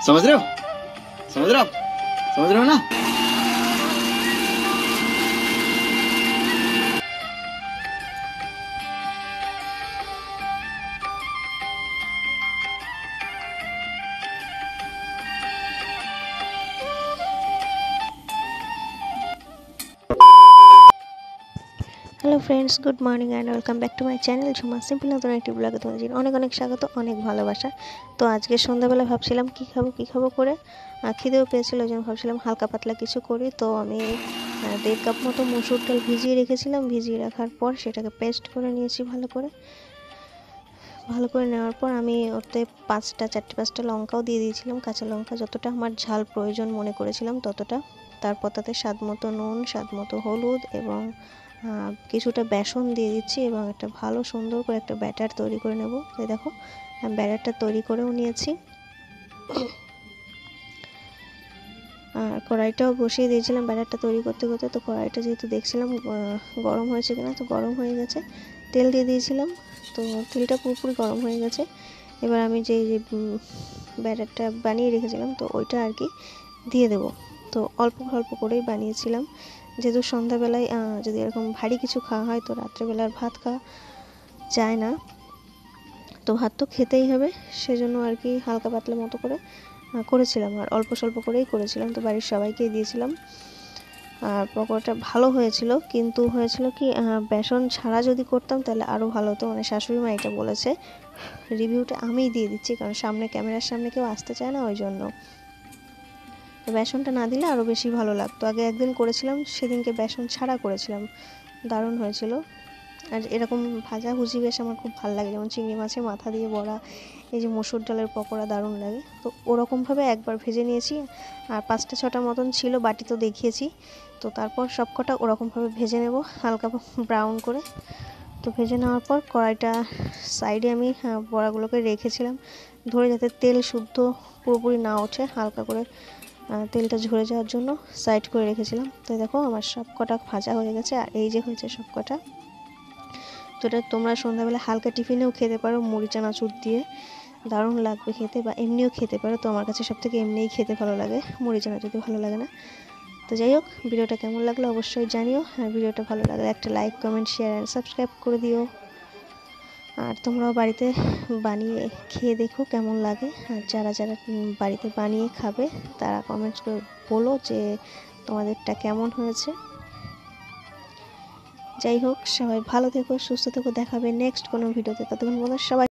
समझ रहे हो समझ रहे हो आप समझ रहे हो ना। Hello friends, good morning and welcome back to my channel Jhuma simple. নতুন একটি ব্লগে তোমাদের অনেক অনেক স্বাগত, অনেক ভালোবাসা। তো আজকে সন্ধ্যাবেলা ভাবছিলাম কী খাবো করে খিদেও পেয়েছিল, ওই জন্য ভাবছিলাম হালকা পাতলা কিছু করি। তো আমি 1.5 কাপ মতো মসুর ডাল ভিজিয়ে রেখেছিলাম। ভিজিয়ে রাখার পর সেটাকে পেস্ট করে নিয়েছি ভালো করে নেওয়ার পর আমি ওতে 4-5টা লঙ্কাও দিয়ে দিয়েছিলাম, কাঁচা লঙ্কা, যতটা আমার ঝাল প্রয়োজন মনে করেছিলাম ততটা। তারপর তাতে স্বাদ মতো নুন, স্বাদ মতো হলুদ এবং কিছুটা বেসন দিয়ে দিচ্ছি এবং একটা ভালো সুন্দর করে একটা ব্যাটার তৈরি করে নেব। তাই দেখো ব্যাটারটা তৈরি করেও নিয়েছি। আর কড়াইটাও বসিয়ে দিয়েছিলাম ব্যাটারটা তৈরি করতে করতে। তো কড়াইটা যেহেতু দেখছিলাম গরম হয়েছে কিনা, তো গরম হয়ে গেছে। তেল দিয়ে দিয়েছিলাম, তো তেলটা পুরোপুরি গরম হয়ে গেছে। এবার আমি যে ব্যাটারটা বানিয়ে রেখেছিলাম তো ওইটা আর কি দিয়ে দেব। তো অল্প অল্প করেই বানিয়েছিলাম, যেহেতু সন্ধ্যাবেলায় যদি এরকম ভারী কিছু খাওয়া হয় তো রাত্রেবেলার ভাত খাওয়া যায় না, তো ভাত তো খেতেই হবে, সেজন্য আর কি হালকা পাতলা মতো করে করেছিলাম আর অল্প স্বল্প করেই করেছিলাম। তো বাড়ির সবাইকেই দিয়েছিলাম। আর পকোড়াটা ভালো হয়েছিল, কিন্তু হয়েছিল কি বেসন ছাড়া যদি করতাম তাহলে আরও ভালো হতো। মানে শাশুড়ি মা এটা বলেছে, রিভিউটা আমিই দিয়ে দিচ্ছি, কারণ সামনে ক্যামেরার সামনে কেউ আসতে চায় না, ওই জন্য। তো বেসনটা না দিলে আরও বেশি ভালো লাগতো। আগে একদিন করেছিলাম, সেদিনকে বেসন ছাড়া করেছিলাম, দারুণ হয়েছিল। আর এরকম ভাজাভুজি বেশ আমার খুব ভালো লাগে, যেমন চিংড়ি মাছের মাথা দিয়ে বড়া, এই যে মসুর ডালের পকোড়া দারুণ লাগে। তো ওরকমভাবে একবার ভেজে নিয়েছি, আর 5-6টা মতন ছিল, বাটি তো দেখিয়েছি। তো তারপর সব কটা ওরকমভাবে ভেজে নেব হালকা ব্রাউন করে। তো ভেজে নেওয়ার পর কড়াইটা সাইডে আমি বড়াগুলোকে রেখেছিলাম ধরে, যাতে তেল শুদ্ধ পুরোপুরি না ওঠে, হালকা করে তেলটা ঝরে যাওয়ার জন্য সাইড করে রেখেছিলাম। তো দেখো আমার সব কটা ভাজা হয়ে গেছে, আর এই যে হয়েছে সব কটা। তো এটা তোমরা সন্ধ্যাবেলা হালকা টিফিনেও খেতে পারো, মুড়ি চানাচুর দিয়ে দারুণ লাগবে খেতে, বা এমনিও খেতে পারো। তো আমার কাছে সবথেকে এমনিই খেতে ভালো লাগে, মুড়ি চানাচুর দিয়ে ভালো লাগে না। তো যাই হোক, ভিডিওটা কেমন লাগলো অবশ্যই জানিও, আর ভিডিওটা ভালো লাগলে একটা like, comment, share and subscribe করে দিও। আর তোমরাও বাড়িতে বানিয়ে খেয়ে দেখো কেমন লাগে। আর যারা যারা বাড়িতে বানিয়ে খাবে তারা কমেন্টস করে বলো যে তোমাদেরটা কেমন হয়েছে। যাই হোক, সবাই ভালো থেকো, সুস্থ থেকো, দেখাবে নেক্সট কোনো ভিডিওতে। ততক্ষণ বলো সবাই